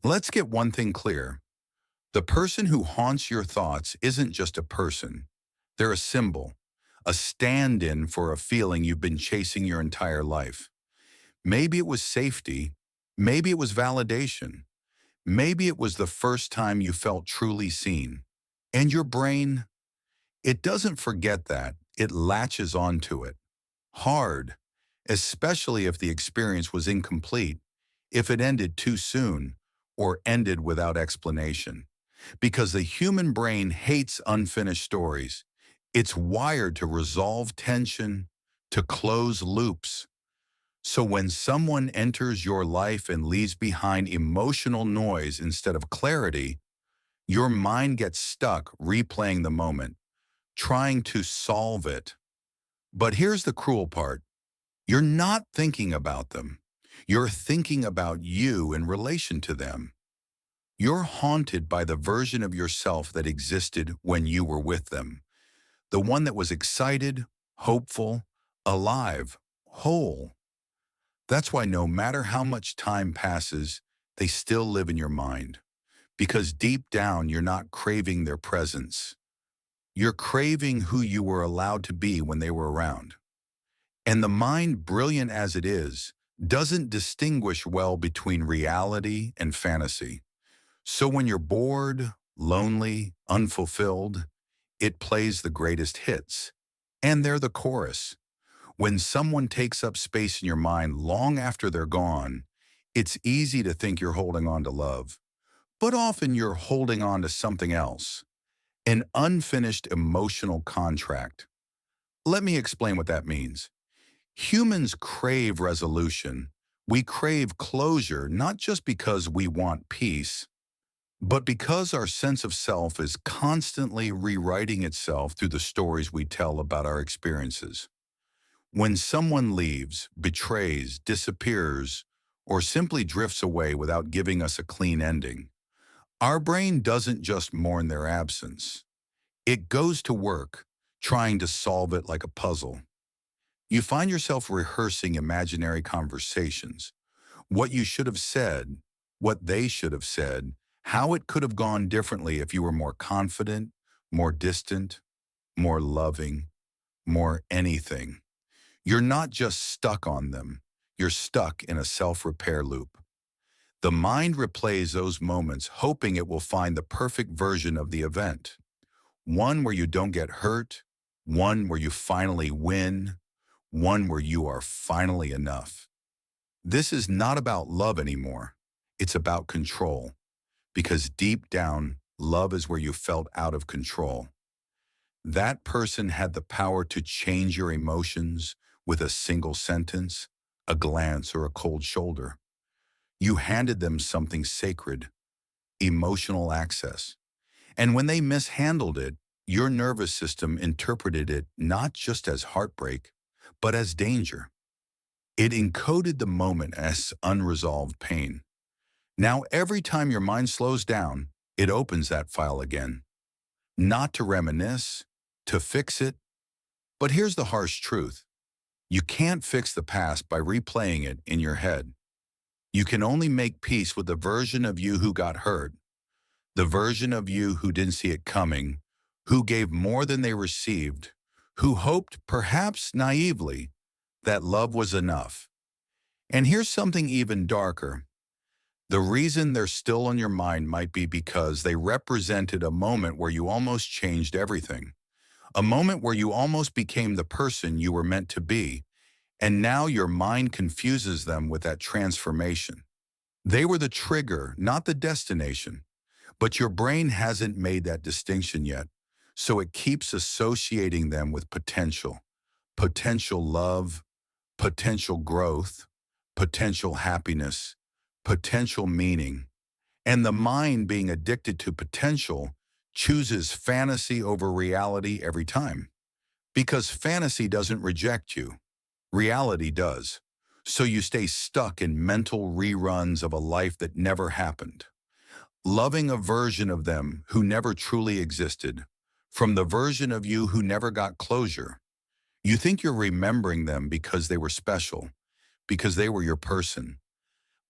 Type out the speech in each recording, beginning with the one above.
Let's get one thing clear. The person who haunts your thoughts isn't just a person. They're a symbol, a stand-in for a feeling you've been chasing your entire life. Maybe it was safety. Maybe it was validation. Maybe it was the first time you felt truly seen. And your brain, it doesn't forget that. It latches onto it. Hard, especially if the experience was incomplete, if it ended too soon, or ended without explanation. Because the human brain hates unfinished stories. It's wired to resolve tension, to close loops. So when someone enters your life and leaves behind emotional noise instead of clarity, your mind gets stuck replaying the moment, trying to solve it. But here's the cruel part. You're not thinking about them. You're thinking about you in relation to them. You're haunted by the version of yourself that existed when you were with them. The one that was excited, hopeful, alive, whole. That's why no matter how much time passes, they still live in your mind. Because deep down, you're not craving their presence. You're craving who you were allowed to be when they were around. And the mind, brilliant as it is, doesn't distinguish well between reality and fantasy. So when you're bored, lonely, unfulfilled, it plays the greatest hits. And they're the chorus. When someone takes up space in your mind long after they're gone, it's easy to think you're holding on to love. But often you're holding on to something else, an unfinished emotional contract. Let me explain what that means. Humans crave resolution. We crave closure not just because we want peace, but because our sense of self is constantly rewriting itself through the stories we tell about our experiences. When someone leaves, betrays, disappears, or simply drifts away without giving us a clean ending, our brain doesn't just mourn their absence. It goes to work, trying to solve it like a puzzle. You find yourself rehearsing imaginary conversations, what you should have said, what they should have said, how it could have gone differently if you were more confident, more distant, more loving, more anything. You're not just stuck on them, you're stuck in a self-repair loop. The mind replays those moments hoping it will find the perfect version of the event. One where you don't get hurt, one where you finally win, one where you are finally enough. This is not about love anymore. It's about control. Because deep down, love is where you felt out of control. That person had the power to change your emotions with a single sentence, a glance, or a cold shoulder. You handed them something sacred, emotional access. And when they mishandled it, your nervous system interpreted it not just as heartbreak, but as danger. It encoded the moment as unresolved pain. Now, every time your mind slows down, it opens that file again. Not to reminisce, to fix it. But here's the harsh truth. You can't fix the past by replaying it in your head. You can only make peace with the version of you who got hurt, the version of you who didn't see it coming, who gave more than they received, who hoped, perhaps naively, that love was enough. And here's something even darker. The reason they're still on your mind might be because they represented a moment where you almost changed everything. A moment where you almost became the person you were meant to be, and now your mind confuses them with that transformation. They were the trigger, not the destination, but your brain hasn't made that distinction yet, so it keeps associating them with potential. Potential love, potential growth, potential happiness, potential meaning. And the mind, being addicted to potential, chooses fantasy over reality every time. Because fantasy doesn't reject you. Reality does. So you stay stuck in mental reruns of a life that never happened. Loving a version of them who never truly existed, from the version of you who never got closure. You think you're remembering them because they were special, because they were your person.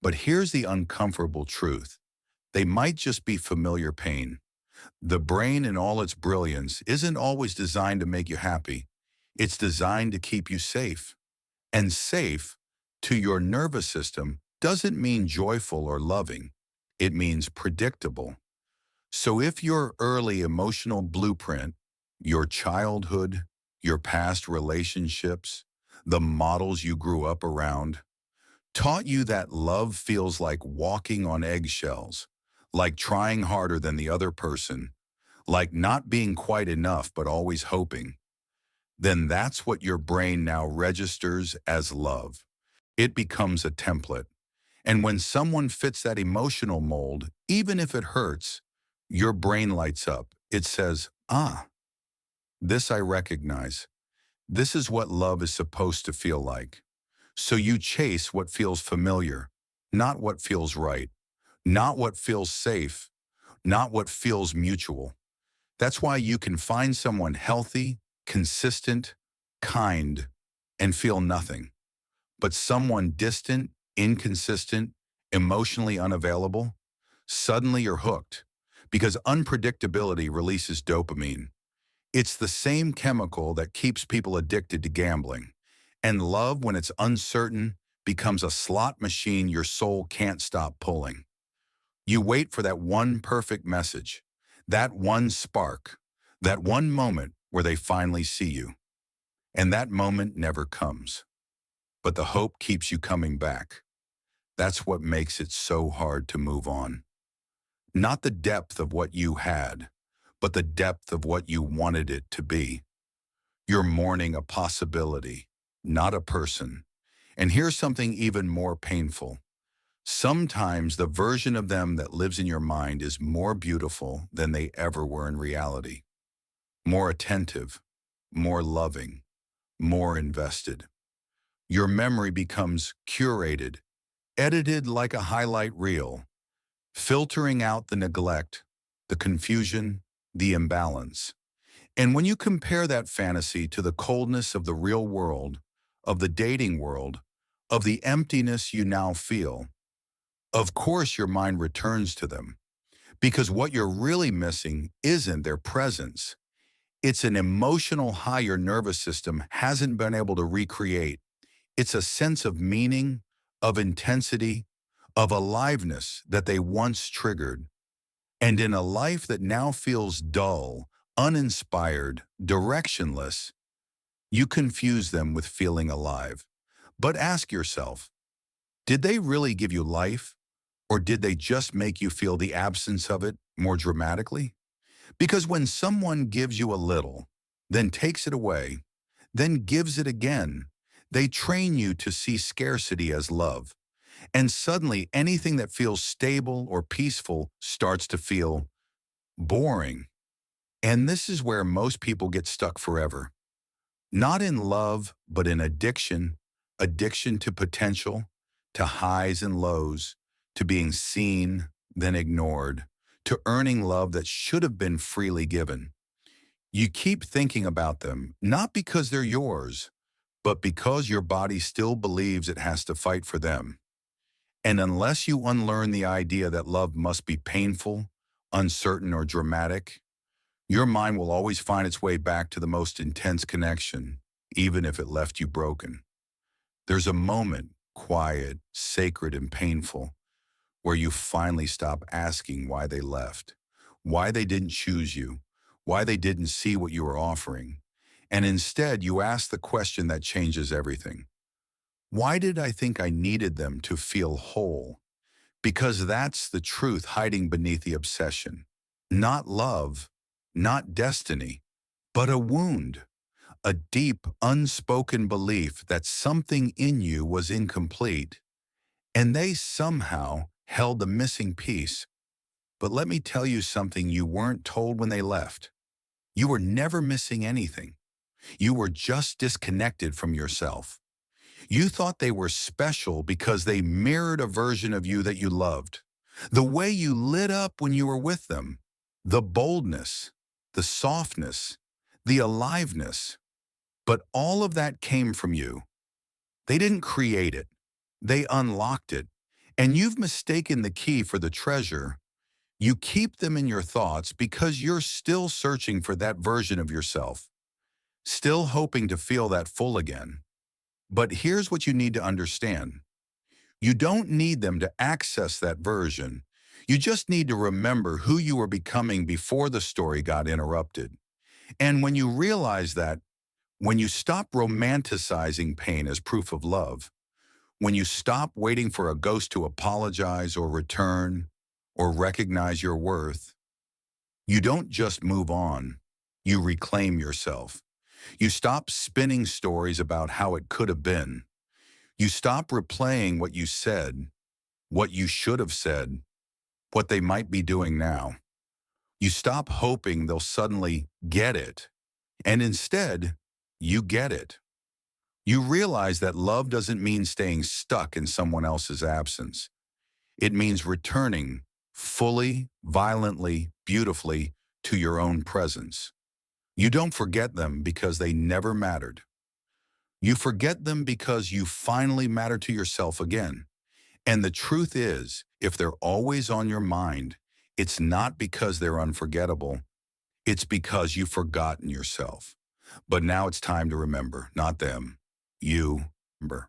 But here's the uncomfortable truth. They might just be familiar pain. The brain in all its brilliance isn't always designed to make you happy. It's designed to keep you safe. And safe, to your nervous system, doesn't mean joyful or loving. It means predictable. So if your early emotional blueprint, your childhood, your past relationships, the models you grew up around, taught you that love feels like walking on eggshells, like trying harder than the other person, like not being quite enough but always hoping, then that's what your brain now registers as love. It becomes a template. And when someone fits that emotional mold, even if it hurts, your brain lights up. It says, ah, this I recognize. This is what love is supposed to feel like. So you chase what feels familiar, not what feels right, not what feels safe, not what feels mutual. That's why you can find someone healthy, consistent, kind, and feel nothing. But someone distant, inconsistent, emotionally unavailable, suddenly you're hooked because unpredictability releases dopamine. It's the same chemical that keeps people addicted to gambling. And love, when it's uncertain, becomes a slot machine your soul can't stop pulling. You wait for that one perfect message, that one spark, that one moment where they finally see you. And that moment never comes. But the hope keeps you coming back. That's what makes it so hard to move on. Not the depth of what you had, but the depth of what you wanted it to be. You're mourning a possibility, not a person. And here's something even more painful. Sometimes the version of them that lives in your mind is more beautiful than they ever were in reality. More attentive, more loving, more invested. Your memory becomes curated, edited like a highlight reel, filtering out the neglect, the confusion, the imbalance. And when you compare that fantasy to the coldness of the real world, of the dating world, of the emptiness you now feel, of course your mind returns to them. Because what you're really missing isn't their presence. It's an emotional high your nervous system hasn't been able to recreate. It's a sense of meaning, of intensity, of aliveness that they once triggered. And in a life that now feels dull, uninspired, directionless, you confuse them with feeling alive. But ask yourself, did they really give you life, or did they just make you feel the absence of it more dramatically? Because when someone gives you a little, then takes it away, then gives it again, they train you to see scarcity as love. And suddenly anything that feels stable or peaceful starts to feel boring. And this is where most people get stuck forever. Not in love, but in addiction, addiction to potential, to highs and lows, to being seen, then ignored, to earning love that should have been freely given. You keep thinking about them, not because they're yours, but because your body still believes it has to fight for them. And unless you unlearn the idea that love must be painful, uncertain, or dramatic, your mind will always find its way back to the most intense connection, even if it left you broken. There's a moment, quiet, sacred, and painful, where you finally stop asking why they left, why they didn't choose you, why they didn't see what you were offering. And instead, you ask the question that changes everything. Why did I think I needed them to feel whole? Because that's the truth hiding beneath the obsession. Not love, not destiny, but a wound, a deep, unspoken belief that something in you was incomplete, and they somehow held the missing piece. But let me tell you something you weren't told when they left. You were never missing anything. You were just disconnected from yourself. You thought they were special because they mirrored a version of you that you loved. The way you lit up when you were with them, the boldness, the softness, the aliveness. But all of that came from you. They didn't create it. They unlocked it. And you've mistaken the key for the treasure. You keep them in your thoughts because you're still searching for that version of yourself, still hoping to feel that full again. But here's what you need to understand. You don't need them to access that version. You just need to remember who you were becoming before the story got interrupted. And when you realize that, when you stop romanticizing pain as proof of love, when you stop waiting for a ghost to apologize or return or recognize your worth, you don't just move on, you reclaim yourself. You stop spinning stories about how it could have been. You stop replaying what you said, what you should have said, what they might be doing now. You stop hoping they'll suddenly get it, and instead, you get it. You realize that love doesn't mean staying stuck in someone else's absence. It means returning fully, violently, beautifully to your own presence. You don't forget them because they never mattered. You forget them because you finally matter to yourself again. And the truth is, if they're always on your mind, it's not because they're unforgettable. It's because you've forgotten yourself. But now it's time to remember, not them. You remember.